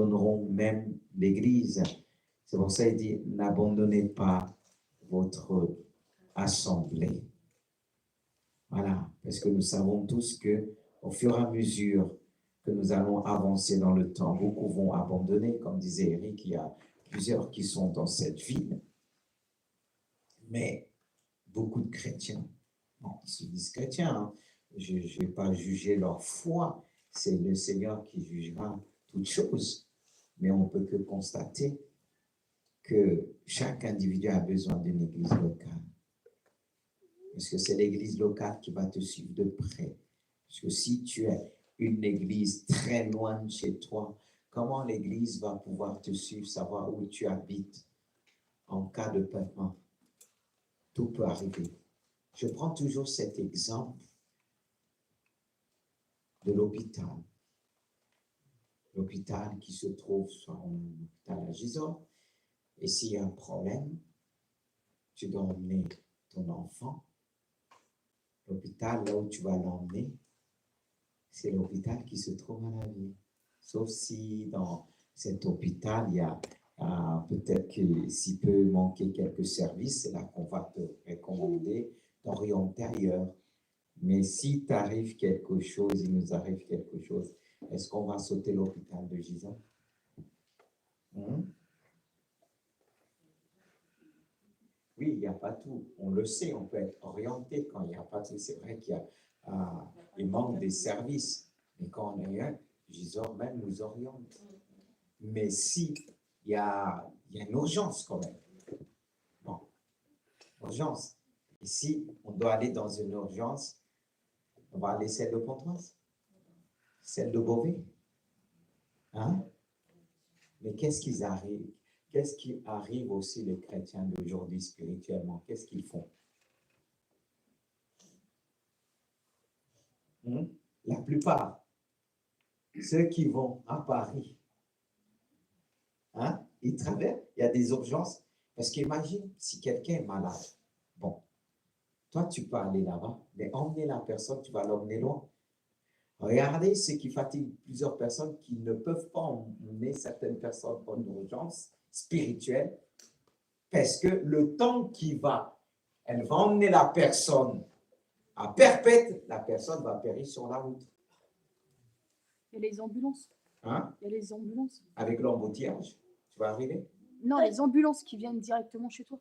abandonneront même l'Église. C'est pour ça qu'il dit, n'abandonnez pas votre assemblée. Voilà, parce que nous savons tous que au fur et à mesure que nous allons avancer dans le temps, beaucoup vont abandonner, comme disait Eric, il y a plusieurs qui sont dans cette ville, mais beaucoup de chrétiens, bon, ils se disent chrétiens, hein. Je ne vais pas juger leur foi, c'est le Seigneur qui jugera toutes choses, mais on ne peut que constater que chaque individu a besoin d'une église locale. Parce que c'est l'église locale qui va te suivre de près. Parce que si tu es une église très loin de chez toi, comment l'église va pouvoir te suivre, savoir où tu habites en cas de paiement? Tout peut arriver. Je prends toujours cet exemple de l'hôpital. L'hôpital qui se trouve soit en hôpital à Gisors. Et s'il y a un problème, tu dois emmener ton enfant. L'hôpital, là où tu vas l'emmener, c'est l'hôpital qui se trouve à la ville. Sauf si dans cet hôpital, il y a peut-être que s'il peut manquer quelques services, c'est là qu'on va te recommander d'orienter ailleurs. Mais si t'arrive quelque chose, il nous arrive quelque chose, est-ce qu'on va sauter l'hôpital de Gisors? Oui, il n'y a pas tout. On le sait, on peut être orienté quand il n'y a pas tout. C'est vrai qu'il manque des services. Mais quand on est un, Gisors même nous oriente. Mais si il y a une urgence quand même. Bon, urgence. Et si on doit aller dans une urgence, on va aller celle de Pontoise, celle de Beauvais. Hein? Mais qu'est-ce qui arrive aussi les chrétiens d'aujourd'hui spirituellement? Qu'est-ce qu'ils font? La plupart, ceux qui vont à Paris, hein, ils traversent, il y a des urgences. Parce qu'imagine si quelqu'un est malade. Bon, toi, tu peux aller là-bas, mais emmener la personne, tu vas l'emmener loin. Regardez ce qui fatigue plusieurs personnes qui ne peuvent pas emmener certaines personnes en urgence spirituelle parce que le temps elle va emmener la personne à perpète, la personne va périr sur la route. Il y a les ambulances. Hein? Il y a les ambulances. Avec l'embouteillage, tu vas arriver? Non, les ambulances qui viennent directement chez toi.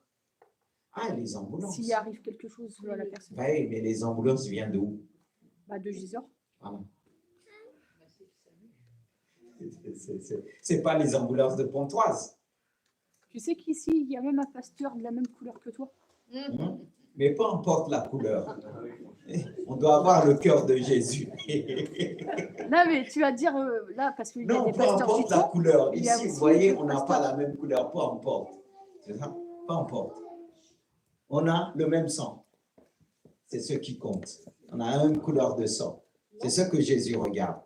Ah, les ambulances. S'il arrive quelque chose à la personne. Oui, mais les ambulances viennent d'où? De Gisors. Ah. C'est pas les ambulances de Pontoise. Tu sais qu'ici, il y a même un pasteur de la même couleur que toi. Mais peu importe la couleur. On doit avoir le cœur de Jésus. Non, mais tu vas dire là, parce qu'il y a des pasteurs. Non, peu importe la couleur. Ici, vous voyez, on n'a pasteur. pas la même couleur. Peu importe. C'est ça? Peu importe. On a le même sang. C'est ce qui compte. On a la même couleur de sang. C'est ce que Jésus regarde.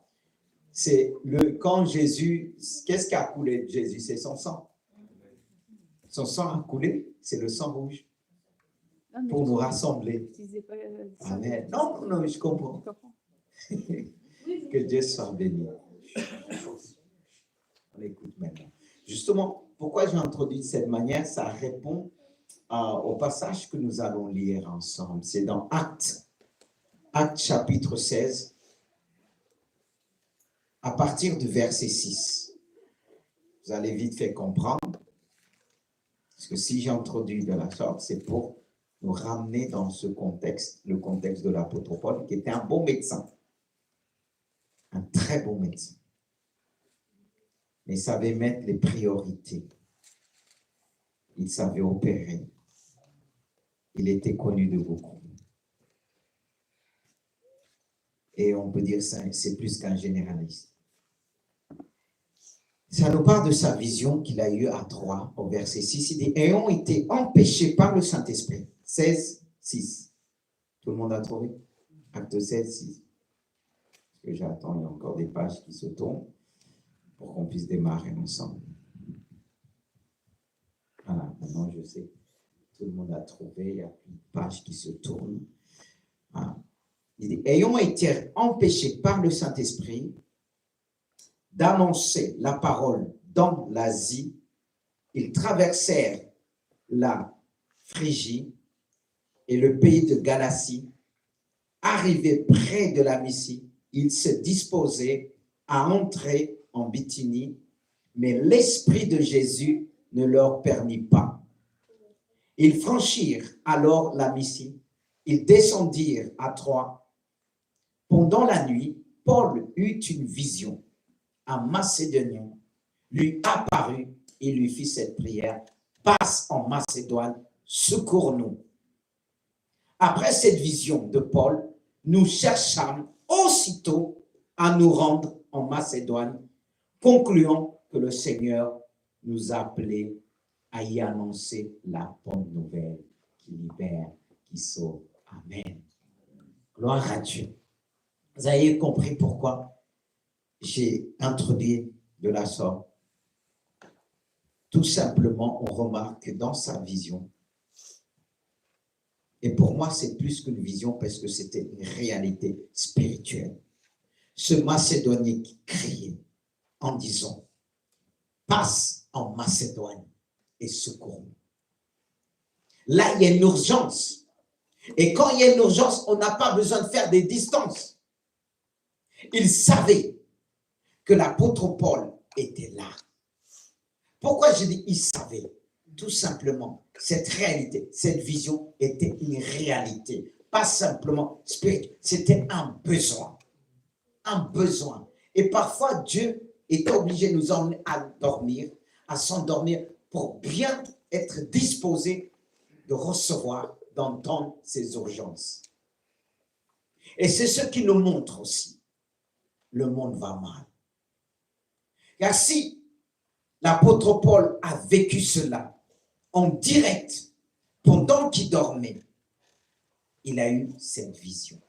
Quand Jésus, qu'est-ce qui a coulé de Jésus? C'est son sang. Son sang a coulé, c'est le sang rouge. Pour nous rassembler. Amen. Non, je comprends. Que Dieu soit béni. On écoute maintenant. Justement, pourquoi j'ai introduit de cette manière? Ça répond au passage que nous allons lire ensemble. C'est dans Actes chapitre 16, à partir du verset 6. Vous allez vite fait comprendre. Parce que si j'ai introduit de la sorte, c'est pour nous ramener dans ce contexte, le contexte de l'apôtre Paul, qui était un bon médecin. Un très bon médecin. Mais il savait mettre les priorités. Il savait opérer. Il était connu de beaucoup. Et on peut dire ça, c'est plus qu'un généraliste. Ça nous parle de sa vision qu'il a eue à Troyes, au verset 6. Il dit, ayant été empêchés par le Saint-Esprit. 16, 6. Tout le monde a trouvé? Acte 16, 6. Parce que j'attends, il y a encore des pages qui se tournent pour qu'on puisse démarrer ensemble. Voilà, maintenant je sais. Tout le monde a trouvé, il y a une page qui se tourne. Voilà. Il dit, ayant été empêchés par le Saint-Esprit d'annoncer la parole dans l'Asie, ils traversèrent la Phrygie et le pays de Galatie. Arrivés près de la Mysie, ils se disposaient à entrer en Bithynie, mais l'Esprit de Jésus ne leur permit pas. Ils franchirent alors la Mysie, ils descendirent à Troie. Pendant la nuit, Paul eut une vision. Un Macédonien lui apparut et lui fit cette prière: passe en Macédoine, secours-nous. Après cette vision de Paul, nous cherchâmes aussitôt à nous rendre en Macédoine, concluant que le Seigneur nous appelait à y annoncer la bonne nouvelle qui libère, qui sauve. Amen. Gloire à Dieu. Vous avez compris pourquoi j'ai introduit de la sorte. Tout simplement, on remarque que dans sa vision, et pour moi, c'est plus qu'une vision parce que c'était une réalité spirituelle. Ce Macédonien qui criait en disant: passe en Macédoine et secours-nous. Là, il y a une urgence. Et quand il y a une urgence, on n'a pas besoin de faire des distances. Il savait que l'apôtre Paul était là. Pourquoi je dis il savait? Tout simplement, cette réalité, cette vision était une réalité, pas simplement spirituelle, c'était un besoin. Un besoin. Et parfois, Dieu est obligé de nous emmener à dormir, à s'endormir pour bien être disposé de recevoir, d'entendre ces urgences. Et c'est ce qui nous montre aussi, le monde va mal. Car si l'apôtre Paul a vécu cela en direct, pendant qu'il dormait, il a eu cette vision.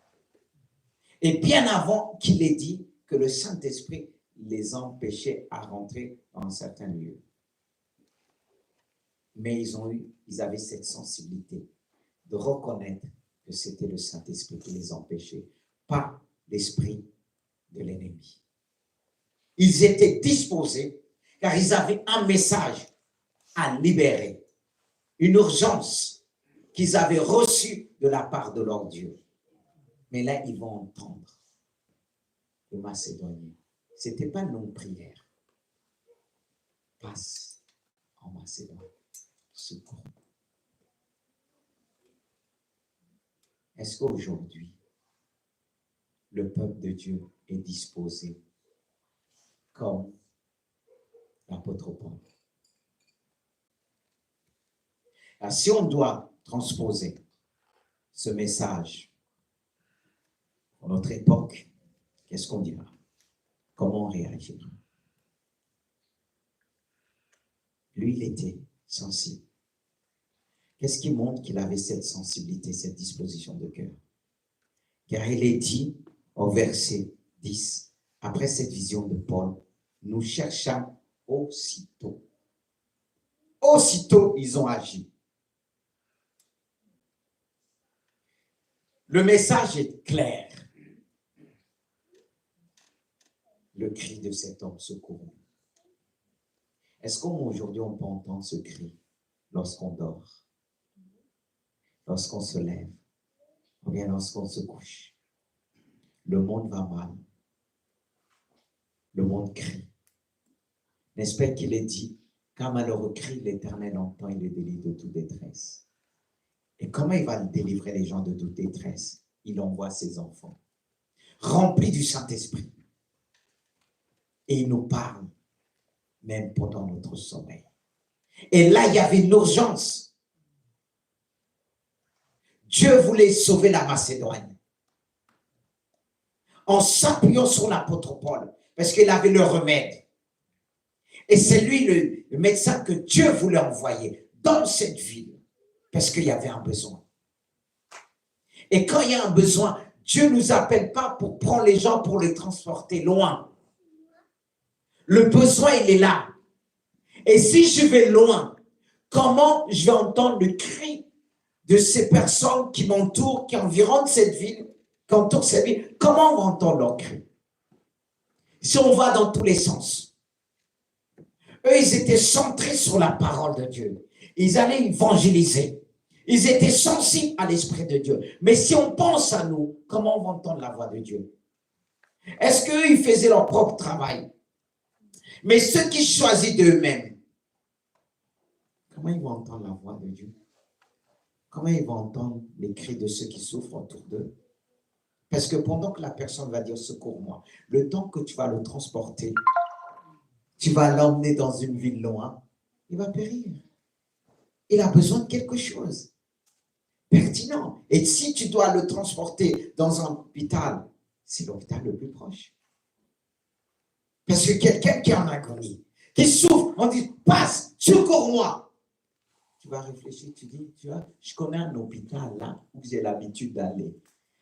Et bien avant qu'il ait dit que le Saint-Esprit les empêchait à rentrer dans un certain lieu. Mais ils avaient cette sensibilité de reconnaître que c'était le Saint-Esprit qui les empêchait, pas l'esprit de l'ennemi. Ils étaient disposés car ils avaient un message à libérer, une urgence qu'ils avaient reçue de la part de leur Dieu. Mais là, ils vont entendre le Macédonien. Ce n'était pas une longue prière. Passe en Macédoine, secours. Est-ce qu'aujourd'hui, le peuple de Dieu est disposé comme l'apôtre Paul? Alors, si on doit transposer ce message pour notre époque, qu'est-ce qu'on dira? Comment on réagira? Lui, il était sensible. Qu'est-ce qui montre qu'il avait cette sensibilité, cette disposition de cœur? Car il est dit au verset 10, après cette vision de Paul, nous cherchâmes aussitôt. Aussitôt, ils ont agi. Le message est clair. Le cri de cet homme secouru. Est-ce qu'aujourd'hui, on peut entendre ce cri lorsqu'on dort, lorsqu'on se lève, ou bien lorsqu'on se couche? Le monde va mal. Le monde crie. N'est-ce pas qu'il est dit, quand malheureux crie, l'Éternel entend et le délivre de toute détresse. Et comment il va délivrer les gens de toute détresse? Il envoie ses enfants, remplis du Saint-Esprit. Et il nous parle, même pendant notre sommeil. Et là, il y avait une urgence. Dieu voulait sauver la Macédoine en s'appuyant sur l'apôtre Paul, parce qu'il avait le remède. Et c'est lui le médecin que Dieu voulait envoyer dans cette ville, parce qu'il y avait un besoin. Et quand il y a un besoin, Dieu ne nous appelle pas pour prendre les gens, pour les transporter loin. Le besoin, il est là. Et si je vais loin, comment je vais entendre le cri de ces personnes qui m'entourent, qui environnent cette ville, qui entourent cette ville? Comment on va entendre leur cri? Si on va dans tous les sens. Eux, ils étaient centrés sur la parole de Dieu. Ils allaient évangéliser. Ils étaient sensibles à l'Esprit de Dieu. Mais si on pense à nous, comment on va entendre la voix de Dieu? Est-ce qu'eux, ils faisaient leur propre travail? Mais ceux qui choisissent d'eux-mêmes, comment ils vont entendre la voix de Dieu? Comment ils vont entendre les cris de ceux qui souffrent autour d'eux? Parce que pendant que la personne va dire « secours-moi », le temps que tu vas le transporter, tu vas l'emmener dans une ville loin, il va périr. Il a besoin de quelque chose pertinent. Et si tu dois le transporter dans un hôpital, c'est l'hôpital le plus proche. Parce que quelqu'un qui est en agonie, qui souffre, on dit « passe, secours-moi ». Tu vas réfléchir, tu dis « tu vois, je connais un hôpital là où j'ai l'habitude d'aller ».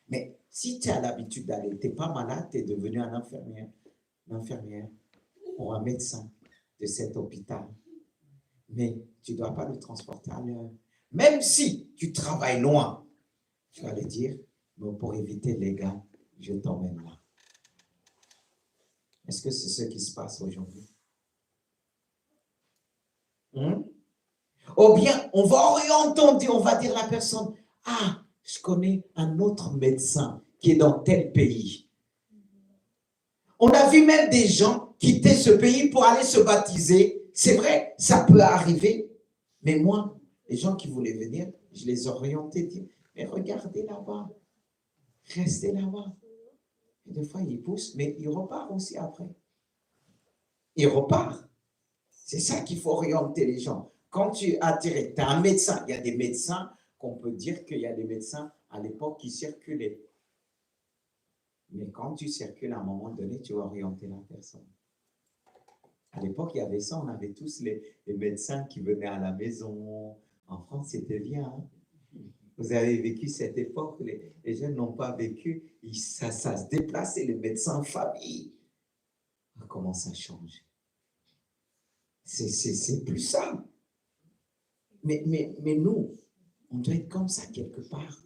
Mais si tu as l'habitude d'aller, tu n'es pas malade, tu es devenu un infirmière ou un médecin de cet hôpital. Mais tu ne dois pas le transporter ailleurs. Même si tu travailles loin, tu vas le dire, mais pour éviter les gars, je t'emmène là. Est-ce que c'est ce qui se passe aujourd'hui? Ou bien, on va orienter, on va dire à la personne, « Ah, je connais un autre médecin qui est dans tel pays. » On a vu même des gens quitter ce pays pour aller se baptiser. C'est vrai, ça peut arriver. Mais moi, les gens qui voulaient venir, je les orientais, dire, mais regardez là-bas, restez là-bas. Et des fois, ils poussent, mais ils repartent aussi après. Ils repartent. C'est ça qu'il faut orienter les gens. Quand tu as attiré, tu as un médecin, il y a des médecins qu'on peut dire qu'il y a des médecins à l'époque qui circulaient. Mais quand tu circules, à un moment donné, tu vas orienter la personne. À l'époque, il y avait ça, on avait tous les médecins qui venaient à la maison. En France, c'était bien. Hein? Vous avez vécu cette époque, les jeunes n'ont pas vécu, ça se déplaçait, les médecins en famille. Comment ça change? C'est plus ça. Mais nous, on doit être comme ça quelque part.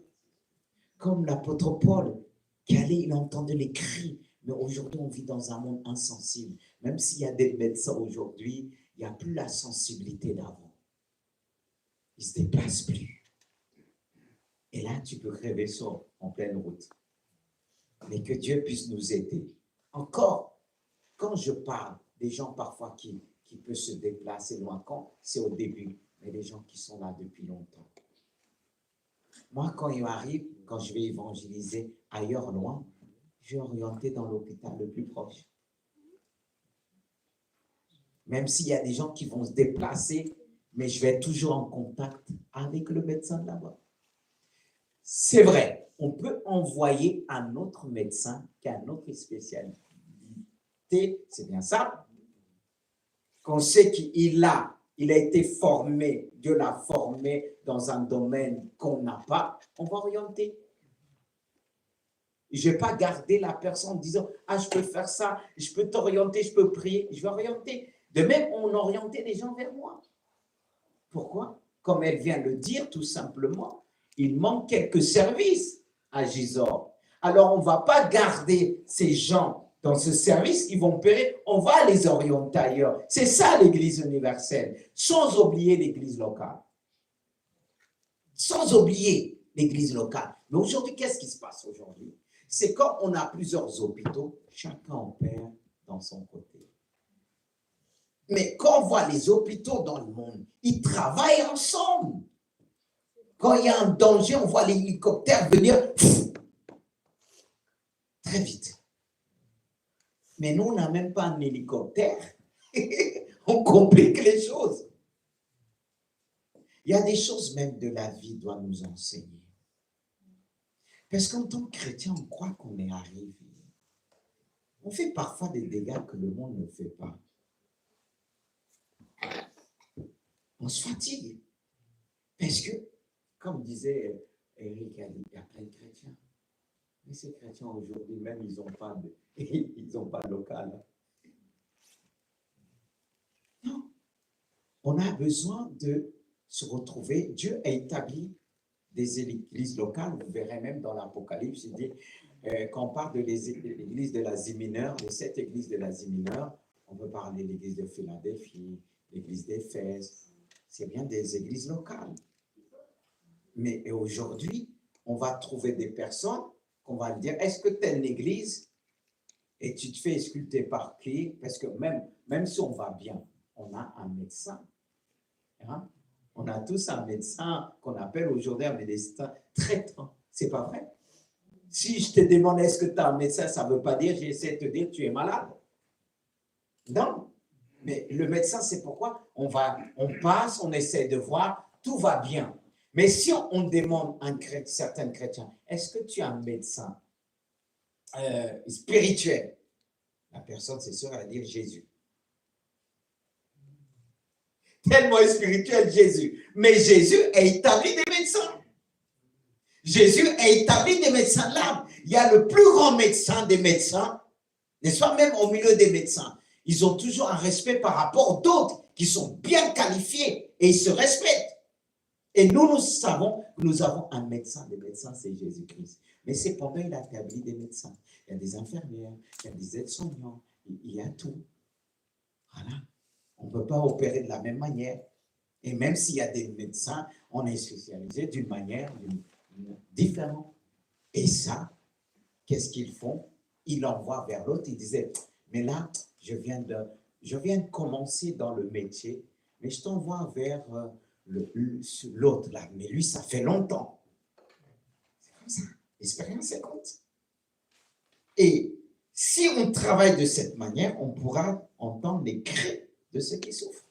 Comme l'apôtre Paul, qui allait, il entendait les cris. Mais aujourd'hui, on vit dans un monde insensible. Même s'il y a des médecins aujourd'hui, il n'y a plus la sensibilité d'avant. Ils ne se déplacent plus. Et là, tu peux crever ça en pleine route. Mais que Dieu puisse nous aider. Encore, quand je parle des gens parfois qui peuvent se déplacer loin, quand c'est au début, mais les gens qui sont là depuis longtemps. Moi, quand il m'arrive, quand je vais évangéliser ailleurs loin, je vais orienter dans l'hôpital le plus proche. Même s'il y a des gens qui vont se déplacer, mais je vais être toujours en contact avec le médecin de là-bas. C'est vrai, on peut envoyer un autre médecin qui a une autre spécialité. C'est bien ça. Qu'on sait qu'il a été formé, Dieu l'a formé dans un domaine qu'on n'a pas, on va orienter. Je ne vais pas garder la personne en disant « Ah, je peux faire ça, je peux t'orienter, je peux prier. » Je vais orienter. De même, on orientait les gens vers moi. Pourquoi? Comme elle vient le dire, tout simplement, il manque quelques services à Gisors. Alors, on ne va pas garder ces gens dans ce service, ils vont périr, on va les orienter ailleurs. C'est ça l'Église universelle, sans oublier l'Église locale. Sans oublier l'Église locale. Mais aujourd'hui, qu'est-ce qui se passe aujourd'hui? C'est quand on a plusieurs hôpitaux, chacun opère dans son côté. Mais quand on voit les hôpitaux dans le monde, ils travaillent ensemble. Quand il y a un danger, on voit l'hélicoptère venir très vite. Mais nous, on n'a même pas un hélicoptère. On complique les choses. Il y a des choses même de la vie qui doivent nous enseigner. Parce qu'en tant que chrétien, on croit qu'on est arrivé. On fait parfois des dégâts que le monde ne fait pas. On se fatigue. Parce que, comme disait Eric, il y a plein de chrétiens. Mais ces chrétiens aujourd'hui, même, ils n'ont pas de local. Non. On a besoin de se retrouver. Dieu a établi des églises locales. Vous verrez même dans l'Apocalypse, il dit quand on parle de l'église de l'Asie mineure, de cette église de l'Asie mineure, on peut parler de l'église de Philadelphie, l'église d'Éphèse. C'est bien des églises locales. Mais aujourd'hui, on va trouver des personnes qu'on va dire, est-ce que tu es une église et tu te fais sculpter par qui? Parce que même si on va bien, on a un médecin. Hein? On a tous un médecin qu'on appelle aujourd'hui un médecin traitant. C'est pas vrai? Si je te demande est-ce que tu as un médecin, ça ne veut pas dire j'essaie de te dire tu es malade. Non. Mais le médecin, c'est pourquoi on passe, on essaie de voir, tout va bien. Mais si on demande à certains chrétiens, est-ce que tu es un médecin spirituel? La personne, c'est sûr, elle va dire Jésus. Tellement spirituel, Jésus. Mais Jésus a établi des médecins. Jésus a établi des médecins de l'âme. Il y a le plus grand médecin des médecins, n'est-ce pas, même au milieu des médecins. Ils ont toujours un respect par rapport d'autres qui sont bien qualifiés et ils se respectent. Et nous savons que nous avons un médecin. Le médecin, c'est Jésus-Christ. Mais cependant, il a établi des médecins. Il y a des infirmières, il y a des aides-soignants, il y a tout. Voilà. On ne peut pas opérer de la même manière. Et même s'il y a des médecins, on est spécialisé d'une manière différente. Et ça, qu'est-ce qu'ils font? Ils l'envoient vers l'autre. Ils disaient, mais là, je viens de commencer dans le métier, mais je t'envoie vers l'autre là. Mais lui, ça fait longtemps. C'est comme ça. L'expérience, elle compte. Et si on travaille de cette manière, on pourra entendre les cris de ceux qui souffrent.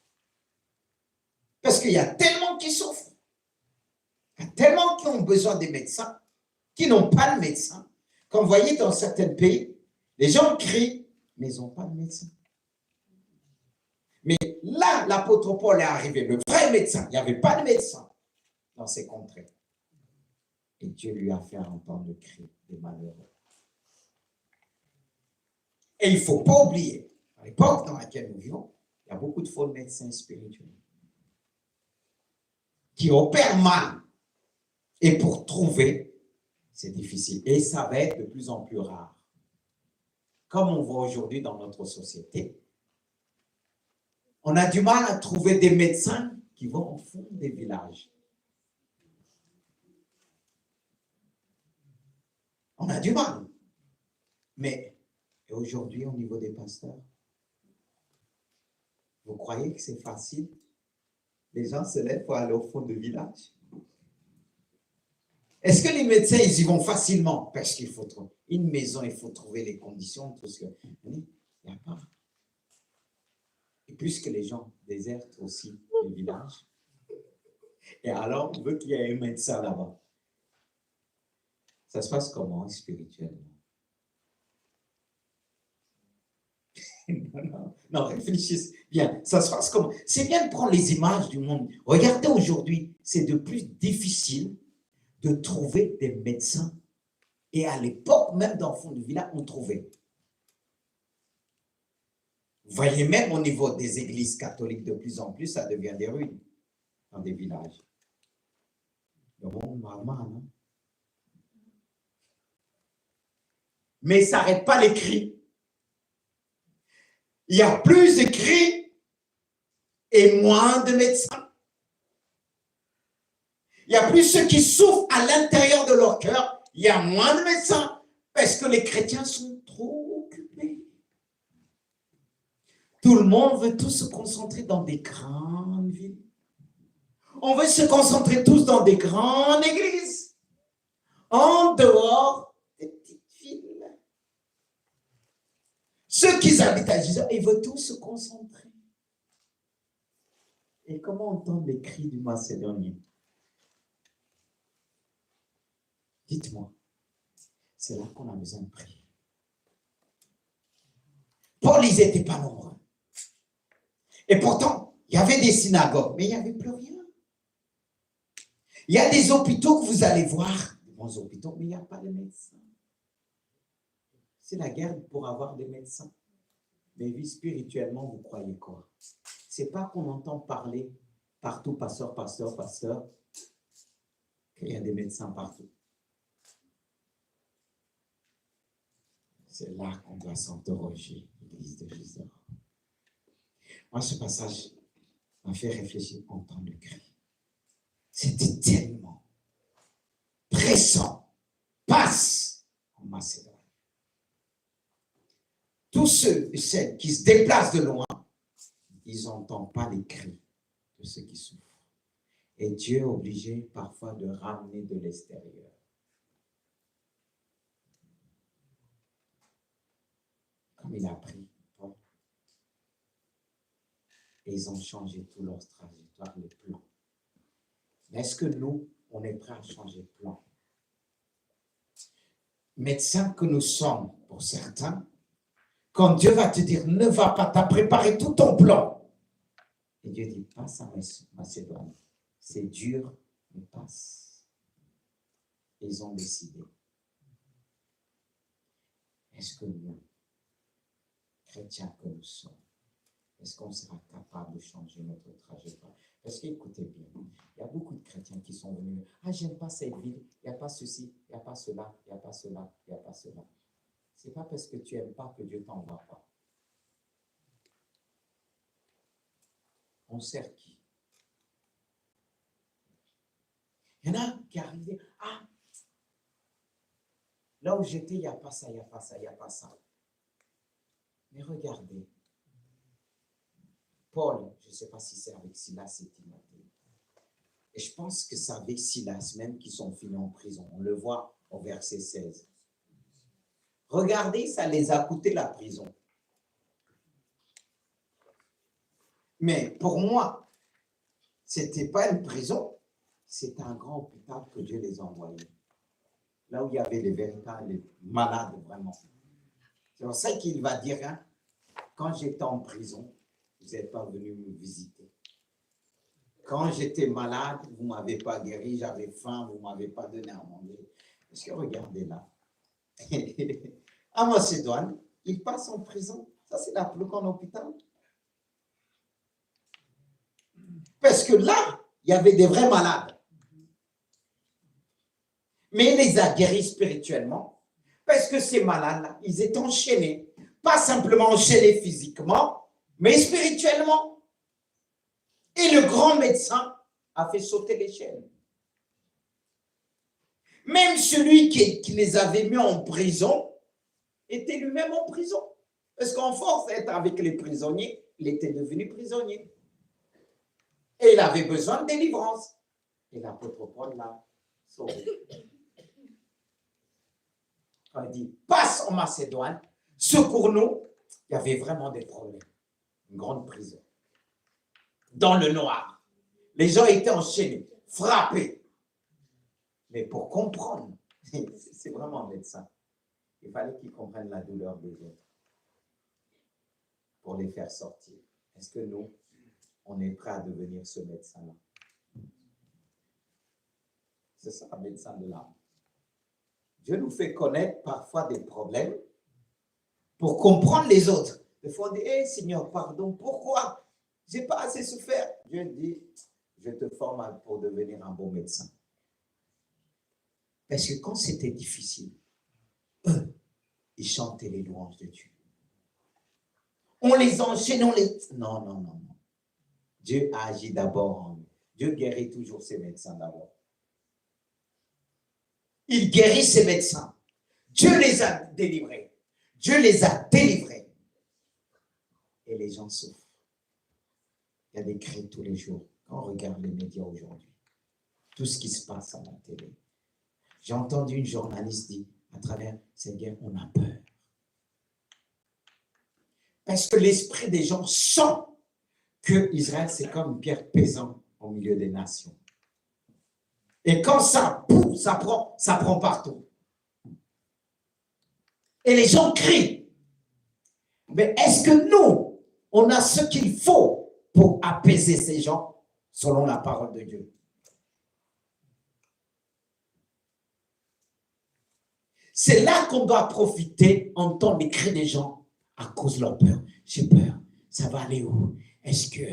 Parce qu'il y a tellement qui souffrent. Il y a tellement qui ont besoin des médecins, qui n'ont pas de médecin. Comme vous voyez dans certains pays, les gens crient, mais ils n'ont pas de médecin. Mais là, l'apôtre Paul est arrivé, le vrai médecin. Il n'y avait pas de médecin dans ces contrées. Et Dieu lui a fait entendre le cri des malheureux. Et il ne faut pas oublier, à l'époque dans laquelle nous vivons, il y a beaucoup de faux médecins spirituels qui opèrent mal. Et pour trouver, c'est difficile. Et ça va être de plus en plus rare. Comme on voit aujourd'hui dans notre société, on a du mal à trouver des médecins qui vont au fond des villages. On a du mal. Mais aujourd'hui, au niveau des pasteurs, vous croyez que c'est facile? Les gens se lèvent pour aller au fond du village. Est-ce que les médecins, ils y vont facilement? Parce qu'il faut trouver une maison, il faut trouver les conditions, tout ce que... Il n'y a pas. Et puisque les gens désertent aussi les villages, et alors on veut qu'il y ait un médecin là-bas. Ça se passe comment spirituellement? Non, réfléchissez bien. Ça se passe comment? C'est bien de prendre les images du monde. Regardez aujourd'hui, c'est de plus difficile de trouver des médecins. Et à l'époque, même dans le fond du village, on trouvait. Vous voyez, même au niveau des églises catholiques, de plus en plus, ça devient des ruines dans des villages. Hein? Mais ça n'arrête pas les cris. Il y a plus de cris et moins de médecins. Il y a plus ceux qui souffrent à l'intérieur de leur cœur. Il y a moins de médecins parce que les chrétiens sont trop occupés. Tout le monde veut tous se concentrer dans des grandes villes. On veut se concentrer tous dans des grandes églises. En dehors des petites villes. Ceux qui habitent à Gisors, ils veulent tous se concentrer. Et comment entendre les cris du Macédonien? Dites-moi, c'est là qu'on a besoin de prier. Paul, ils n'étaient pas nombreux. Et pourtant, il y avait des synagogues, mais il n'y avait plus rien. Il y a des hôpitaux que vous allez voir, des bons hôpitaux, mais il n'y a pas de médecins. C'est la guerre pour avoir des médecins. Mais oui, spirituellement, vous croyez quoi? C'est pas qu'on entend parler partout, pasteur, qu'il y a des médecins partout. C'est là qu'on doit s'interroger, l'Église de Jésus. Moi, ce passage m'a fait réfléchir en temps de cri. C'était tellement pressant. Passe en Macédoine. Tous ceux et celles qui se déplacent de loin, ils n'entendent pas les cris de ceux qui souffrent. Et Dieu est obligé parfois de ramener de l'extérieur. Comme il a pris Paul. Et ils ont changé tout leur trajectoire, les plans. Mais est-ce que nous, on est prêts à changer de plan? Médecins que nous sommes, pour certains, quand Dieu va te dire, ne va pas, t'as préparé tout ton plan. Et Dieu dit, passe à Macédoine. C'est dur, mais passe. Ils ont décidé. Est-ce que nous, chrétiens que nous sommes, est-ce qu'on sera capable de changer notre trajectoire? Parce qu'écoutez bien, il y a beaucoup de chrétiens qui sont venus, ah, j'aime pas cette ville, il n'y a pas ceci, il n'y a pas cela, il n'y a pas cela, il n'y a pas cela. Ce n'est pas parce que tu n'aimes pas que Dieu ne t'envoie pas. On sert qui? Il y en a qui arrivent, ah, là où j'étais, il n'y a pas ça, il n'y a pas ça, il n'y a pas ça. Mais regardez, Paul, je ne sais pas si c'est avec Silas et Timothée. Et je pense que c'est avec Silas même qui sont finis en prison. On le voit au verset 16. Regardez, ça les a coûté la prison. Mais pour moi, ce n'était pas une prison, c'était un grand hôpital que Dieu les a envoyés. Là où il y avait les véritables malades, vraiment. C'est pour ça qu'il va dire, hein, quand j'étais en prison, vous n'êtes pas venu me visiter. Quand j'étais malade, vous ne m'avez pas guéri, j'avais faim, vous ne m'avez pas donné à manger. Parce que regardez là, à Macédoine, il passe en prison. Ça, c'est la plus grande hôpital. Parce que là, il y avait des vrais malades. Mais il les a guéris spirituellement. Parce que ces malades-là, ils étaient enchaînés. Pas simplement enchaînés physiquement, mais spirituellement. Et le grand médecin a fait sauter les chaînes. Même celui qui les avait mis en prison était lui-même en prison. Parce qu'en force d'être avec les prisonniers, il était devenu prisonnier. Et il avait besoin de délivrance. Et l'apôtre Paul l'a sauvé. Quand il dit, passe en Macédoine, secours-nous, il y avait vraiment des problèmes. Une grande prison. Dans le noir. Les gens étaient enchaînés, frappés. Mais pour comprendre, c'est vraiment un médecin. Il fallait qu'ils comprennent la douleur des autres pour les faire sortir. Est-ce que nous, on est prêt à devenir ce médecin-là? C'est ça, un médecin de l'âme. Dieu nous fait connaître parfois des problèmes pour comprendre les autres. Des fois, on dit, hey, Seigneur, pardon, pourquoi? Je n'ai pas assez souffert. Dieu dit, je te forme pour devenir un bon médecin. Parce que quand c'était difficile, eux, ils chantaient les louanges de Dieu. On les enchaîne, on les... Non, non, non, non. Dieu a agi d'abord en eux. Dieu guérit toujours ses médecins d'abord. Il guérit ses médecins. Dieu les a délivrés. Dieu les a délivrés. Et les gens souffrent. Il y a des cris tous les jours. Quand on regarde les médias aujourd'hui, tout ce qui se passe à la télé. J'ai entendu une journaliste dire, à travers cette guerre, on a peur. Parce que l'esprit des gens sent que Israël, c'est comme une pierre pesante au milieu des nations. Et quand ça pousse, ça prend partout. Et les gens crient. Mais est-ce que nous, on a ce qu'il faut pour apaiser ces gens selon la parole de Dieu? C'est là qu'on doit profiter, entendre les cris des gens à cause de leur peur. J'ai peur, ça va aller où? Est-ce que,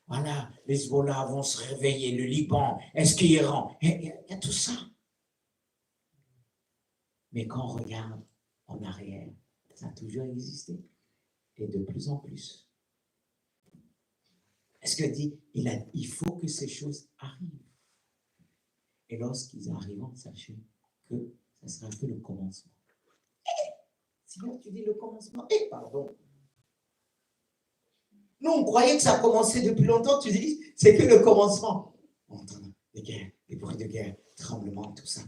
voilà, les Hezbollah vont se réveiller, le Liban, est-ce qu'il y a tout ça. Mais quand on regarde en arrière, Ça a toujours existé. Et de plus en plus. Est-ce que dit, il faut que ces choses arrivent. Et lorsqu'ils arriveront, sachez que ça sera un peu le commencement. Sinon, tu dis le commencement. Pardon. Nous, on croyait que ça a commencé depuis longtemps. Tu dis, c'est que le commencement. On entend des guerres, des bruits de guerre, tremblements, tout ça.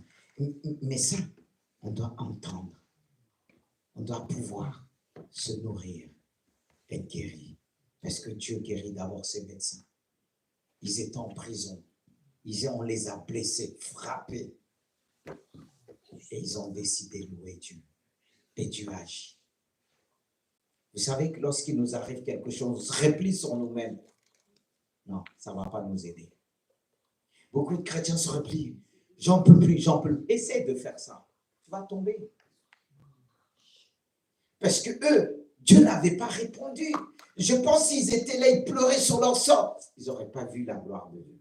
Mais ça, on doit entendre. On doit pouvoir se nourrir, être guéri. Parce que Dieu guérit d'abord ses médecins. Ils étaient en prison. On les a blessés, frappés. Et ils ont décidé de louer Dieu. Et Dieu agit. Vous savez que lorsqu'il nous arrive quelque chose, on se replie sur nous-mêmes. Non, ça ne va pas nous aider. Beaucoup de chrétiens se replient. J'en peux plus, j'en peux plus. Essaie de faire ça. Tu vas tomber. Parce que eux, Dieu n'avait pas répondu. Je pense qu'ils étaient là, ils pleuraient sur leur sort. Ils n'auraient pas vu la gloire de Dieu.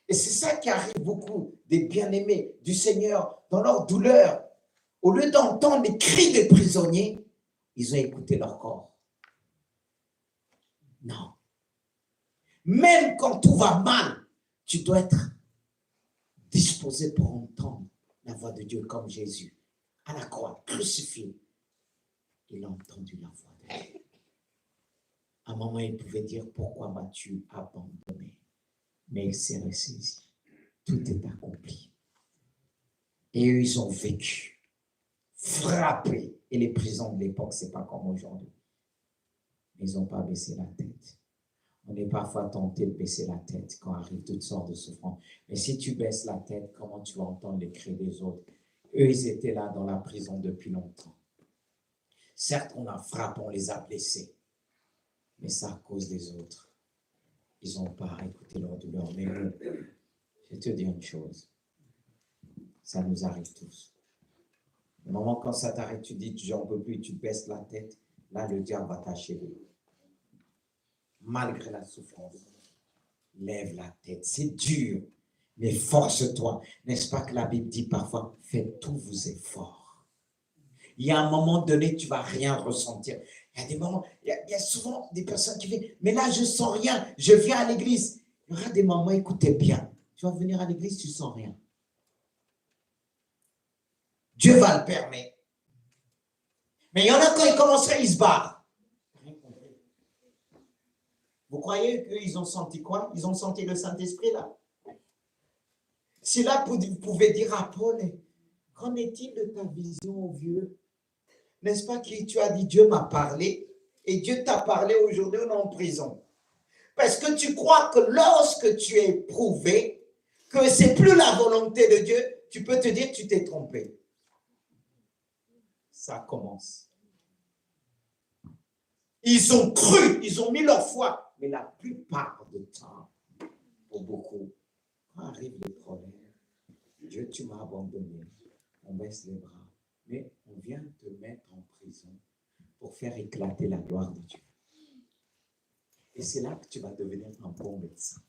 Et c'est ça qui arrive beaucoup des bien-aimés du Seigneur dans leur douleur. Au lieu d'entendre les cris des prisonniers, ils ont écouté leur corps. Non. Même quand tout va mal, tu dois être disposé pour entendre la voix de Dieu comme Jésus. À la croix, crucifié. Il a entendu la voix de Dieu. À un moment, il pouvait dire, pourquoi m'as-tu abandonné? Mais il s'est ressaisi. Tout est accompli. Et eux, ils ont vécu, frappés. Et les prisons de l'époque, ce n'est pas comme aujourd'hui. Ils n'ont pas baissé la tête. On est parfois tenté de baisser la tête quand arrivent toutes sortes de souffrances. Mais si tu baisses la tête, comment tu vas entendre les cris des autres? Eux, ils étaient là dans la prison depuis longtemps. Certes, on a frappé, on les a blessés. Mais c'est à cause des autres. Ils n'ont pas écouté leur douleur. Mais nous, je vais te dire une chose. Ça nous arrive tous. Au moment quand ça t'arrête, tu dis, j'en peux plus, tu baisses la tête. Là, le diable va t'achever. Malgré la souffrance, lève la tête. C'est dur, mais force-toi. N'est-ce pas que la Bible dit parfois, faites tous vos efforts. Il y a un moment donné, tu ne vas rien ressentir. Il y a des moments, il y a souvent des personnes qui disent, mais là, je ne sens rien, je viens à l'église. Il y aura des moments, écoutez bien, tu vas venir à l'église, tu ne sens rien. Dieu va le permettre. Mais il y en a quand ils commenceraient, ils se barrent. Vous croyez qu'ils ont senti quoi? Ils ont senti le Saint-Esprit là. Si là, vous pouvez dire à Paul, qu'en est-il de ta vision au vieux? N'est-ce pas que tu as dit, Dieu m'a parlé, et Dieu t'a parlé aujourd'hui, on est en prison. Parce que tu crois que lorsque tu es prouvé que ce n'est plus la volonté de Dieu, tu peux te dire que tu t'es trompé. Ça commence. Ils ont cru, ils ont mis leur foi, mais la plupart du temps, pour beaucoup, quand arrivent les problèmes, Dieu, tu m'as abandonné, on baisse les bras, mais on vient te mettre en prison pour faire éclater la gloire de Dieu. Et c'est là que tu vas devenir un bon médecin.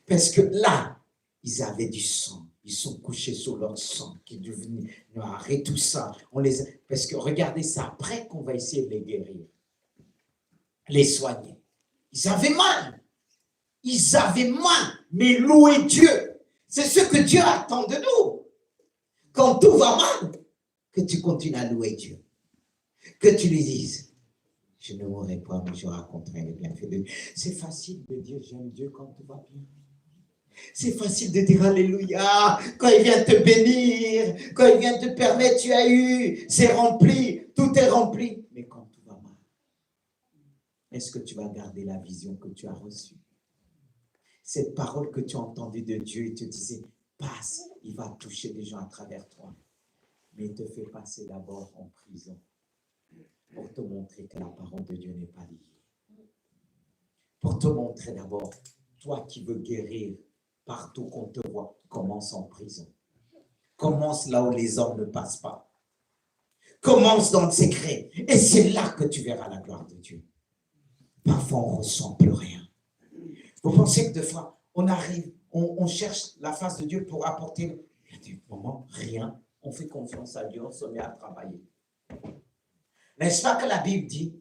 Parce que là, ils avaient du sang. Ils sont couchés sur leur sang qui est devenu noir et tout ça. Parce que regardez ça, après qu'on va essayer de les guérir, les soigner. Ils avaient mal. Ils avaient mal. Mais louez Dieu. C'est ce que Dieu attend de nous. Quand tout va mal, que tu continues à louer Dieu. Que tu lui dises, je ne mourrai pas, mais je raconterai les bienfaits de Dieu. C'est facile de dire, j'aime Dieu quand tout va bien. C'est facile de dire Alléluia quand il vient te bénir, quand il vient te permettre, tu as eu, c'est rempli, tout est rempli. Mais quand tout va mal, est-ce que tu vas garder la vision que tu as reçue? Cette parole que tu as entendue de Dieu, il te disait, passe, il va toucher des gens à travers toi. Mais il te fait passer d'abord en prison pour te montrer que la parole de Dieu n'est pas liée. Pour te montrer d'abord, toi qui veux guérir, partout qu'on te voit, commence en prison. Commence là où les hommes ne passent pas. Commence dans le secret. Et c'est là que tu verras la gloire de Dieu. Parfois, on ne ressent plus rien. Vous pensez que des fois, on arrive, on cherche la face de Dieu pour apporter. Il y a des moments, rien. on fait confiance à Dieu, on se met à travailler. N'est-ce pas que la Bible dit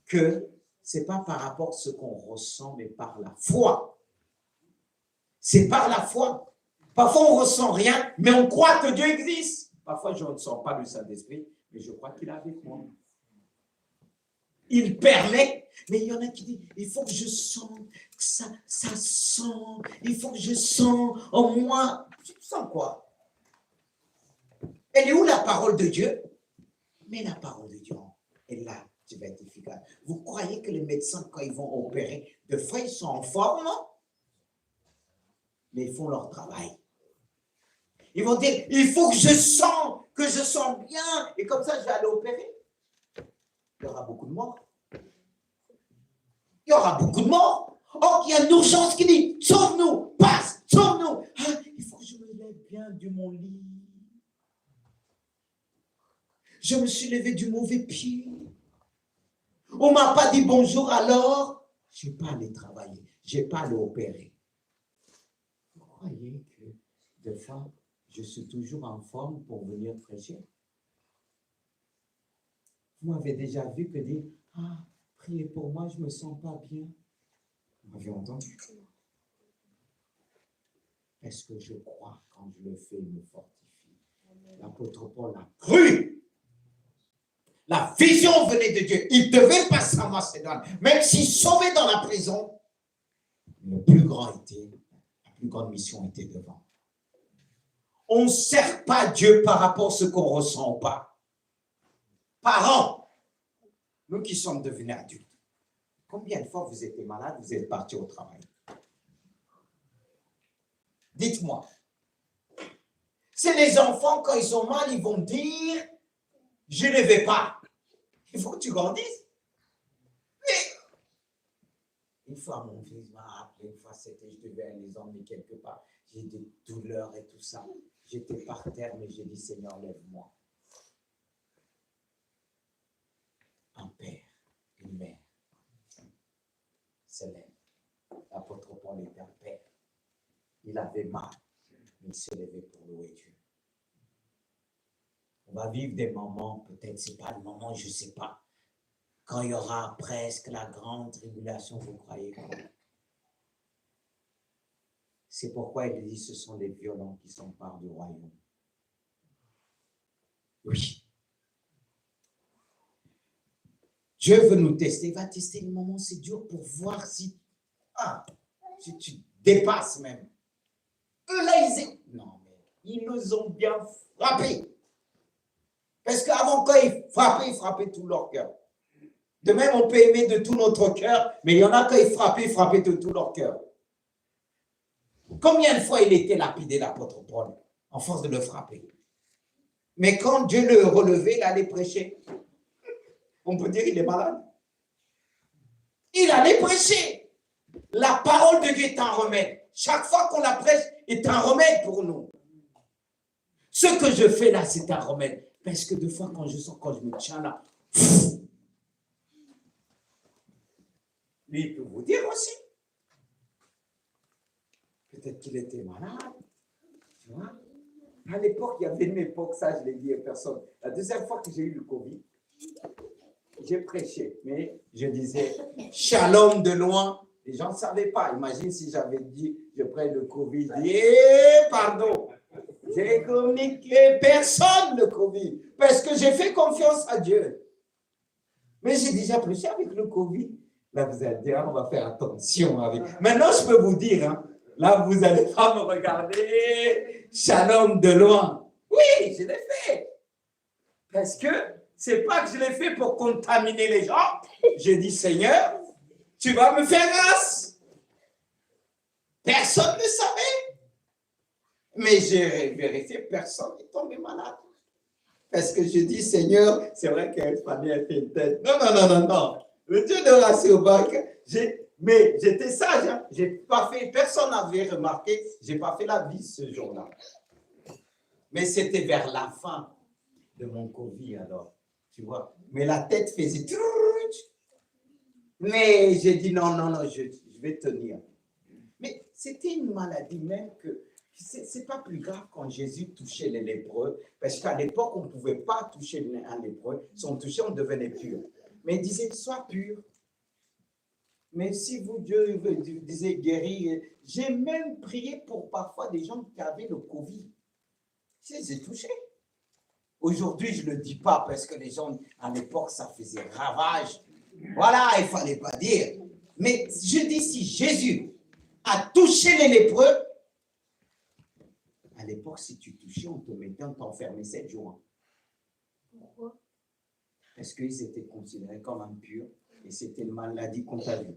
que ce n'est pas par rapport à ce qu'on ressent, mais par la foi. C'est par la foi. Parfois, on ne ressent rien, mais on croit que Dieu existe. Parfois, je ne sens pas le Saint-Esprit, mais je crois qu'il est avec moi. Il permet, mais il y en a qui disent, il faut que je sente, que ça sent, il faut que je sens, au moins, tu sens quoi? Elle est où la parole de Dieu? Mais la parole de Dieu est là, tu vas être efficace. Vous croyez que les médecins, quand ils vont opérer, de fois, ils sont en forme, non? Mais ils font leur travail. Ils vont dire, il faut que je sens bien, et comme ça, je vais aller opérer. Il y aura beaucoup de morts. Il y aura beaucoup de morts. Oh, il y a une urgence qui dit, sauve-nous, passe, sauve-nous. Ah, il faut que je me lève bien de mon lit. Je me suis levé du mauvais pied. On ne m'a pas dit bonjour, alors je n'ai pas allé travailler, je n'ai pas allé opérer. Vous croyez que des fois, je suis toujours en forme pour venir prêcher? Vous m'avez déjà vu que dire, ah, priez pour moi, je ne me sens pas bien. Vous m'avez entendu? Est-ce que je crois quand je le fais, il me fortifie? L'apôtre Paul a cru. La vision venait de Dieu. Il devait passer en Macédoine. Même s'il sauvait dans la prison, la plus grande mission était devant. On ne sert pas Dieu par rapport à ce qu'on ressent ou pas. Parents, nous qui sommes devenus adultes, combien de fois vous étiez malade, vous êtes partis au travail? Dites-moi. C'est les enfants, quand ils sont mal, ils vont dire, je ne vais pas. Il faut que tu grandisses. Mais une fois, mon fils m'a appelé, une fois, je devais aller les emmener quelque part. J'ai des douleurs et tout ça. J'étais par terre, mais j'ai dit, Seigneur, lève-moi. Un père, une mère se lève. L'apôtre Paul était un père. Il avait mal, mais il s'est levé pour louer Dieu. On va vivre des moments, peut-être ce n'est pas le moment, je ne sais pas. Quand il y aura presque la grande tribulation, vous croyez quoi? C'est pourquoi il dit, ce sont les violents qui s'emparent du royaume. Oui. Dieu veut nous tester. Il va tester le moment, c'est dur pour voir si tu dépasses même. Eux là, non, mais ils nous ont bien frappés. Parce qu'avant, quand ils frappaient tout leur cœur. De même, on peut aimer de tout notre cœur, mais il y en a quand ils frappaient de tout leur cœur. Combien de fois il était lapidé, l'apôtre Paul, en force de le frapper? Mais quand Dieu le relevait, il allait prêcher. On peut dire qu'il est malade. Il allait prêcher. La parole de Dieu est un remède. Chaque fois qu'on la prêche, est un remède pour nous. Ce que je fais là, c'est un remède. Parce que des fois, quand je me tiens là, lui, il peut vous dire aussi. Peut-être qu'il était malade. Tu vois? À l'époque, il y avait une époque, ça, je l'ai dit à personne. La deuxième fois que j'ai eu le Covid, j'ai prêché, mais je disais shalom de loin. Les gens ne savaient pas. Imagine si j'avais dit, je prends le Covid. Pardon. J'ai communiqué personne le Covid. Parce que j'ai fait confiance à Dieu. Mais j'ai déjà prêché avec le Covid. Là, vous allez dire, on va faire attention avec. Maintenant, je peux vous dire, hein, là, vous n'allez pas me regarder. Shalom de loin. Oui, je l'ai fait. Parce que c'est pas que je l'ai fait pour contaminer les gens. J'ai dit, Seigneur, tu vas me faire grâce. Personne ne savait. Mais j'ai vérifié, personne n'est tombé malade. Parce que je dis, Seigneur, c'est vrai qu'elle a fait une tête. Non. Le Dieu de Rassiobac, mais j'étais sage. Hein? J'ai pas fait, personne n'avait remarqué, j'ai pas fait la vie ce jour-là. Mais c'était vers la fin de mon Covid alors, tu vois. Mais la tête faisait... Mais j'ai dit non, je vais tenir. Mais c'était une maladie même C'est pas plus grave quand Jésus touchait les lépreux, parce qu'à l'époque, on ne pouvait pas toucher un lépreux. Si on touchait, on devenait pur. Mais il disait, sois pur. Mais si vous, Dieu, disait guérir, j'ai même prié pour parfois des gens qui avaient le Covid. Je les ai touchés. Aujourd'hui, je ne le dis pas parce que les gens, à l'époque, ça faisait ravage. Voilà, il ne fallait pas dire. Mais je dis, si Jésus a touché les lépreux, à l'époque, si tu touchais, on te mettait, on t'enfermait 7 jours. Pourquoi? Parce qu'ils étaient considérés comme impurs et c'était une maladie contagieuse.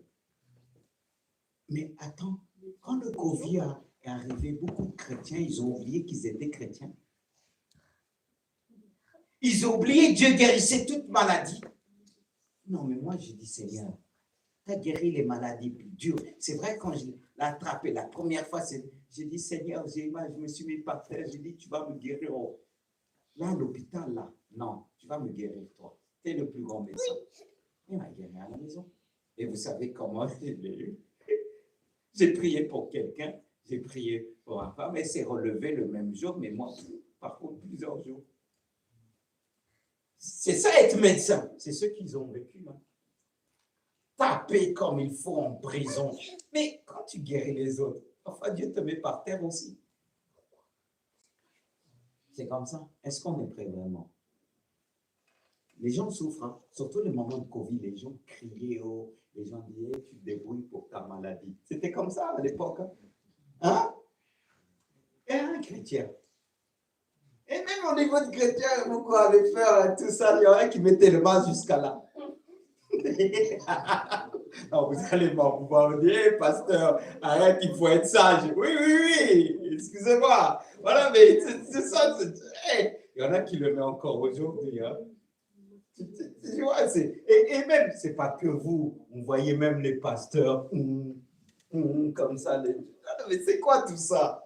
Mais attends, quand le Covid est arrivé, beaucoup de chrétiens, ils ont oublié qu'ils étaient chrétiens. Ils ont oublié que Dieu guérissait toute maladie. Non, mais moi, j'ai dit, Seigneur, tu as guéri les maladies plus dures. C'est vrai, quand je l'ai attrapé la première fois, j'ai dit, Seigneur, je me suis mis par terre, j'ai dit, tu vas me guérir. Là, à l'hôpital, là, non, tu vas me guérir, toi. Tu es le plus grand médecin. Il m'a guéri à la maison. Et vous savez comment je l'ai eu? J'ai prié pour quelqu'un, j'ai prié pour un femme, elle s'est relevée le même jour, mais moi, par contre, plusieurs jours. C'est ça être médecin. C'est ceux qui ont vécu. Hein. Taper comme il faut en prison. Mais quand tu guéris les autres, parfois Dieu te met par terre aussi. C'est comme ça. Est-ce qu'on est prêt vraiment? Les gens souffrent, hein. Surtout les moments de Covid, les gens criaient, oh, les gens disaient, tu te débrouilles pour ta maladie. C'était comme ça à l'époque. Hein? Et un chrétien. Et même au niveau de chrétien, beaucoup avaient peur, tout ça, il y en a qui mettaient le masque jusqu'à là. Non, vous allez me dire, pasteur, arrête, il faut être sage. Oui, excusez-moi. Voilà, mais c'est ça. Il y en a qui le mettent encore aujourd'hui. Hein. Tu vois, et même, c'est pas que vous voyez même les pasteurs comme ça. Non, mais c'est quoi tout ça?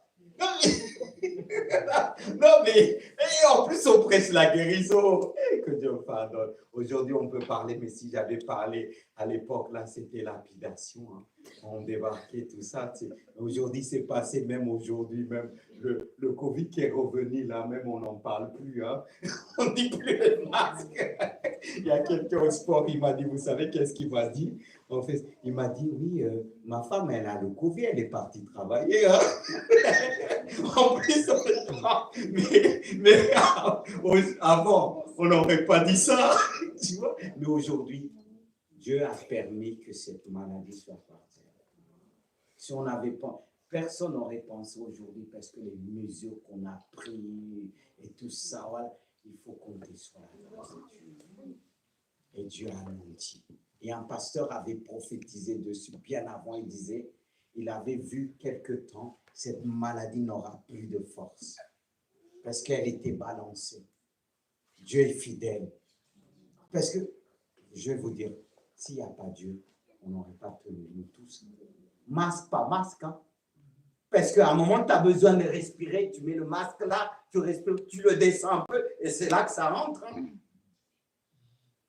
Non, mais et en plus, on prêche la guérison. Que Dieu pardonne. Aujourd'hui, on peut parler, mais si j'avais parlé à l'époque, là, c'était lapidation. Hein. On débarquait, tout ça. Aujourd'hui, c'est passé, même aujourd'hui, même le Covid qui est revenu, là, même on n'en parle plus. Hein. On ne dit plus le masque. Il y a quelqu'un au sport, il m'a dit, vous savez qu'est-ce qu'il m'a dit? En fait, il m'a dit, oui, ma femme, elle a le Covid, elle est partie travailler. Hein. En plus, mais avant, on n'aurait pas dit ça. Tu vois? Mais aujourd'hui, Dieu a permis que cette maladie soit partie. Si on n'avait pas, personne n'aurait pensé aujourd'hui parce que les mesures qu'on a prises et tout ça, voilà, il faut compter sur la grâce de Dieu. Et Dieu a menti. Et un pasteur avait prophétisé dessus bien avant, il disait, il avait vu quelque temps, cette maladie n'aura plus de force parce qu'elle était balancée. Dieu est fidèle. Parce que, je vais vous dire, s'il n'y a pas Dieu, on n'aurait pas tenu, nous tous. Masque, pas masque. Hein? Parce qu'à un moment, tu as besoin de respirer, tu mets le masque là, tu respires, tu le descends un peu, et c'est là que ça rentre. Hein?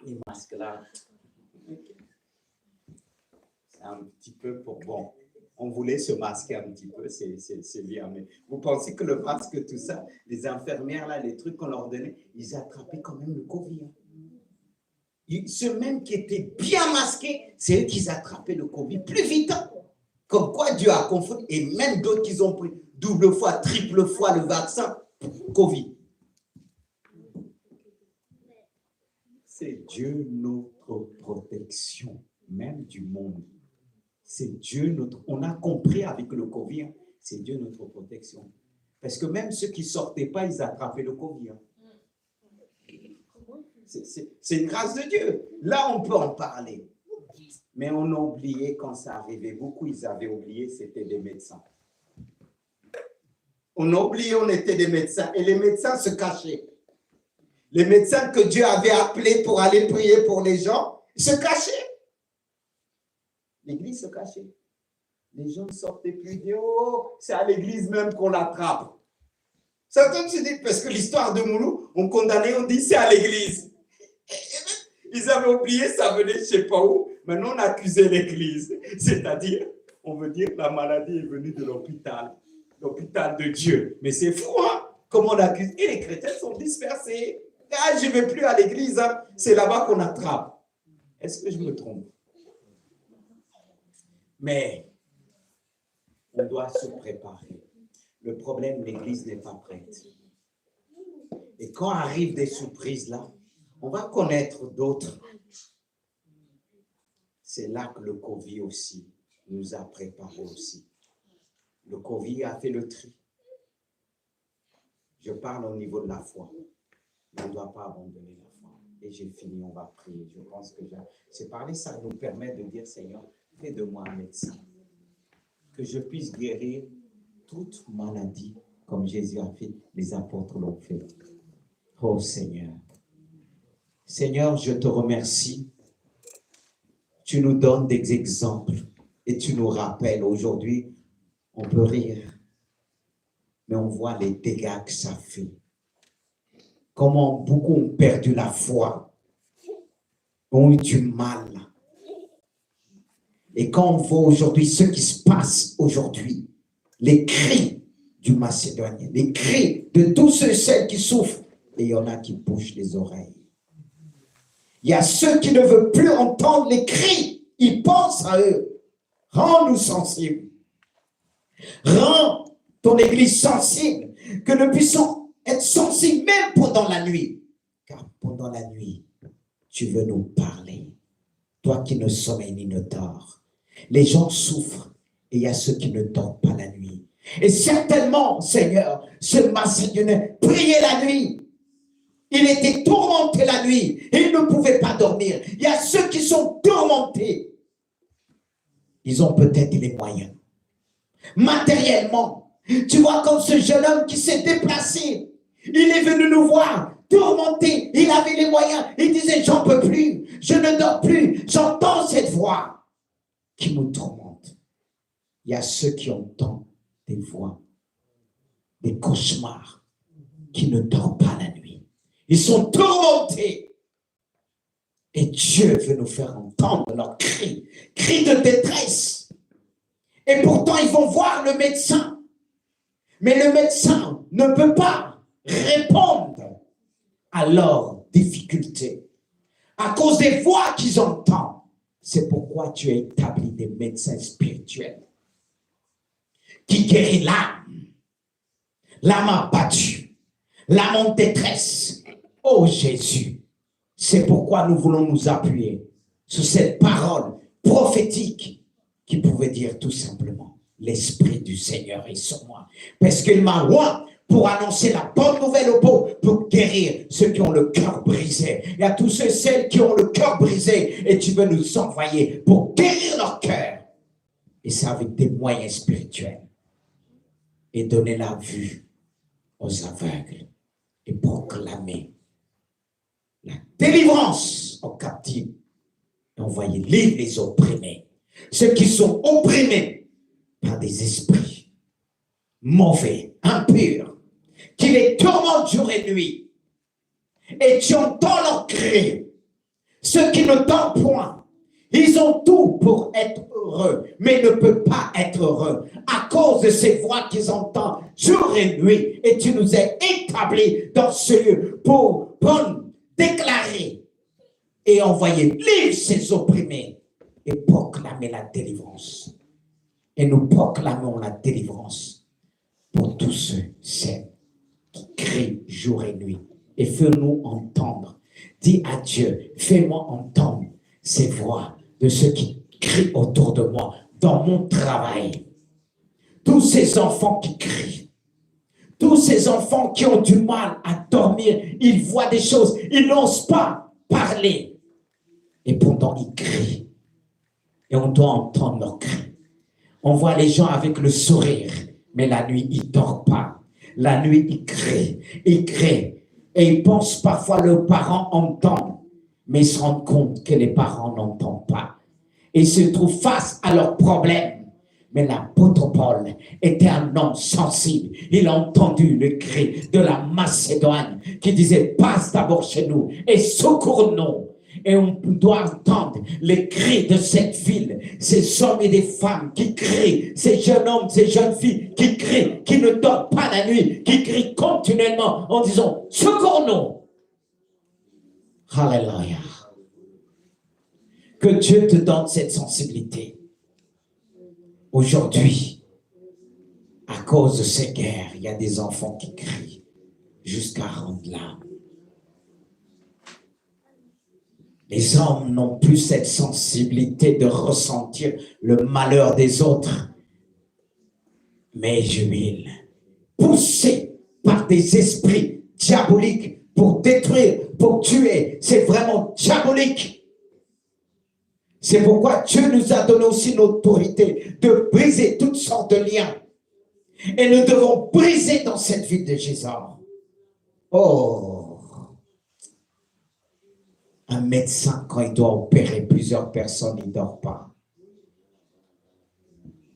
Les masques là, c'est un petit peu pour bon. On voulait se masquer un petit peu, c'est bien. Mais vous pensez que le masque, tout ça, les infirmières, là, les trucs qu'on leur donnait, ils attrapaient quand même le Covid. Ceux même qui étaient bien masqués, c'est eux qui attrapaient le Covid plus vite. Hein. Comme quoi Dieu a confondu. Et même d'autres qui ont pris double fois, triple fois le vaccin, Covid. C'est Dieu notre protection, même du monde. C'est Dieu notre... On a compris avec le Covid, c'est Dieu notre protection. Parce que même ceux qui ne sortaient pas, ils attrapaient le Covid. C'est une grâce de Dieu. Là, on peut en parler. Mais on a oublié quand ça arrivait. Beaucoup, ils avaient oublié, c'était des médecins. On a oublié, on était des médecins. Et les médecins se cachaient. Les médecins que Dieu avait appelés pour aller prier pour les gens, se cachaient. L'église se cachait. Les gens ne sortaient plus, disaient, oh, c'est à l'église même qu'on l'attrape. Certains se disent, parce que l'histoire de Moulou, on condamnait, on dit, c'est à l'église. Ils avaient oublié, ça venait je ne sais pas où. Maintenant, on accusait l'église. C'est-à-dire, on veut dire, la maladie est venue de l'hôpital. l'hôpital de Dieu. Mais c'est fou, hein? Comment on accuse. Et les chrétiens sont dispersés. Ah, je ne vais plus à l'église, hein. C'est là-bas qu'on attrape. Est-ce que je me trompe? Mais on doit se préparer. Le problème, l'église n'est pas prête. Et quand arrivent des surprises là, on va connaître d'autres. C'est là que le Covid aussi nous a préparés aussi. Le Covid a fait le tri. Je parle au niveau de la foi. On ne doit pas abandonner la foi. Et j'ai fini, on va prier. Je pense que c'est parler, ça nous permet de dire, Seigneur, fais de moi un médecin. Que je puisse guérir toute maladie, comme Jésus a fait, les apôtres l'ont fait. Oh Seigneur. Seigneur, je te remercie. Tu nous donnes des exemples et tu nous rappelles. Aujourd'hui, on peut rire, mais on voit les dégâts que ça fait. Comment beaucoup ont perdu la foi, ont eu du mal. Et quand on voit aujourd'hui ce qui se passe aujourd'hui, les cris du Macédonien, les cris de tous ceux et celles qui souffrent, et il y en a qui bouchent les oreilles. Il y a ceux qui ne veulent plus entendre les cris, ils pensent à eux. Rends-nous sensibles. Rends ton Église sensible, que nous puissions être sensibles même pendant la nuit. Car pendant la nuit, tu veux nous parler. Toi qui ne sommeilles ni ne dors. Les gens souffrent et il y a ceux qui ne dorment pas la nuit. Et certainement, Seigneur, ce Macédonien priait la nuit. Il était tourmenté la nuit. Il ne pouvait pas dormir. Il y a ceux qui sont tourmentés. Ils ont peut-être les moyens. Matériellement, tu vois comme ce jeune homme qui s'est déplacé. Il est venu nous voir, tourmenté. Il avait les moyens. Il disait, j'en peux plus. Je ne dors plus. J'entends cette voix qui me tourmente. Il y a ceux qui entendent des voix, des cauchemars, qui ne dorment pas la nuit. Ils sont tourmentés. Et Dieu veut nous faire entendre leurs cris, cris de détresse. Et pourtant, ils vont voir le médecin. Mais le médecin ne peut pas répondre à leurs difficultés. À cause des voix qu'ils entendent. C'est pourquoi tu as établi des médecins spirituels qui guérissent l'âme. L'âme abattue, l'âme en détresse. Oh Jésus, c'est pourquoi nous voulons nous appuyer sur cette parole prophétique qui pouvait dire tout simplement, l'Esprit du Seigneur est sur moi. Parce qu'il m'a oint pour annoncer la bonne nouvelle aux pauvres, pour guérir ceux qui ont le cœur brisé. Il y a tous ceux et celles qui ont le cœur brisé et tu veux nous envoyer pour guérir leur cœur. Et c'est avec des moyens spirituels. Et donner la vue aux aveugles et proclamer la délivrance aux captifs et envoyer livre les opprimés. Ceux qui sont opprimés par des esprits mauvais, impurs, qui les tourmentent jour et nuit. Et tu entends leurs cris. Ceux qui ne t'entendent point, ils ont tout pour être heureux, mais ne peuvent pas être heureux à cause de ces voix qu'ils entendent jour et nuit. Et tu nous as établis dans ce lieu pour déclarer et envoyer livre ces opprimés et proclamer la délivrance. Et nous proclamons la délivrance pour tous ceux, celles qui crient jour et nuit. Et fais-nous entendre. Dis à Dieu, fais-moi entendre ces voix de ceux qui crient autour de moi, dans mon travail. Tous ces enfants qui crient. Tous ces enfants qui ont du mal à dormir, ils voient des choses, ils n'osent pas parler. Et pourtant, ils crient. Et on doit entendre leurs cris. On voit les gens avec le sourire, mais la nuit, ils ne dorment pas. La nuit, ils crient, ils crient. Et ils pensent parfois leurs parents entendent, mais ils se rendent compte que les parents n'entendent pas. Et ils se trouvent face à leurs problèmes. Mais l'apôtre Paul était un homme sensible. Il a entendu le cri de la Macédoine qui disait, passe d'abord chez nous et secours-nous. Et on doit entendre les cris de cette ville, ces hommes et des femmes qui crient, ces jeunes hommes, ces jeunes filles qui crient, qui ne dorment pas la nuit, qui crient continuellement en disant « Secours-nous ». Alléluia. Que Dieu te donne cette sensibilité. Aujourd'hui, à cause de ces guerres, il y a des enfants qui crient jusqu'à rendre l'âme. Les hommes n'ont plus cette sensibilité de ressentir le malheur des autres. Mais Jules, poussés par des esprits diaboliques pour détruire, pour tuer, c'est vraiment diabolique. C'est pourquoi Dieu nous a donné aussi l'autorité de briser toutes sortes de liens. Et nous devons briser dans cette ville de Jésus. Oh! Un médecin, quand il doit opérer plusieurs personnes, il ne dort pas.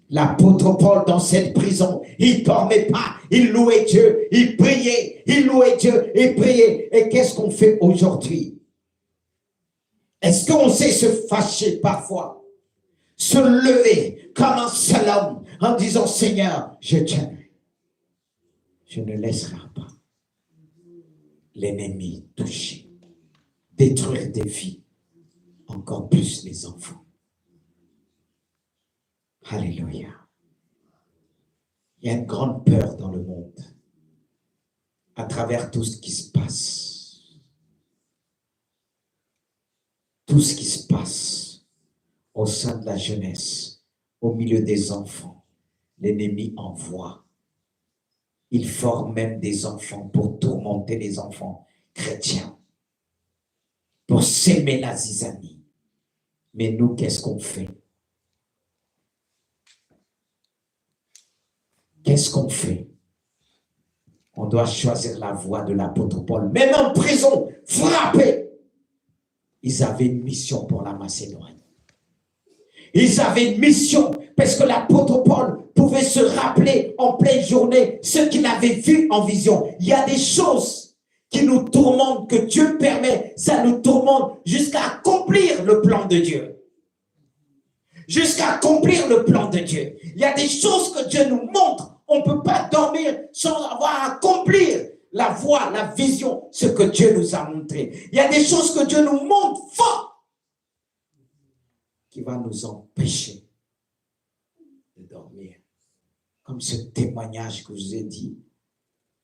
L'apôtre Paul, dans cette prison, il ne dormait pas, il louait Dieu, il priait, il louait Dieu, il priait. Et qu'est-ce qu'on fait aujourd'hui? Est-ce qu'on sait se fâcher parfois? Se lever comme un seul homme en disant, Seigneur, je t'aime. Je ne laisserai pas l'ennemi toucher, détruire des vies, encore plus les enfants. Alléluia. Il y a une grande peur dans le monde à travers tout ce qui se passe. Tout ce qui se passe au sein de la jeunesse, au milieu des enfants, l'ennemi envoie. Il forme même des enfants pour tourmenter les enfants chrétiens, pour s'aimer la zizanie. Mais nous, qu'est-ce qu'on fait? Qu'est-ce qu'on fait? On doit choisir la voie de l'apôtre Paul. Même en prison, frappés. Ils avaient une mission pour la Macédoine. Ils avaient une mission parce que l'apôtre Paul pouvait se rappeler en pleine journée ce qu'il avait vu en vision. Il y a des choses qui nous tourmentent, que Dieu permet, ça nous tourmente jusqu'à accomplir le plan de Dieu. Jusqu'à accomplir le plan de Dieu. Il y a des choses que Dieu nous montre. On ne peut pas dormir sans avoir à accomplir la voie, la vision, ce que Dieu nous a montré. Il y a des choses que Dieu nous montre fort qui va nous empêcher de dormir. Comme ce témoignage que je vous ai dit,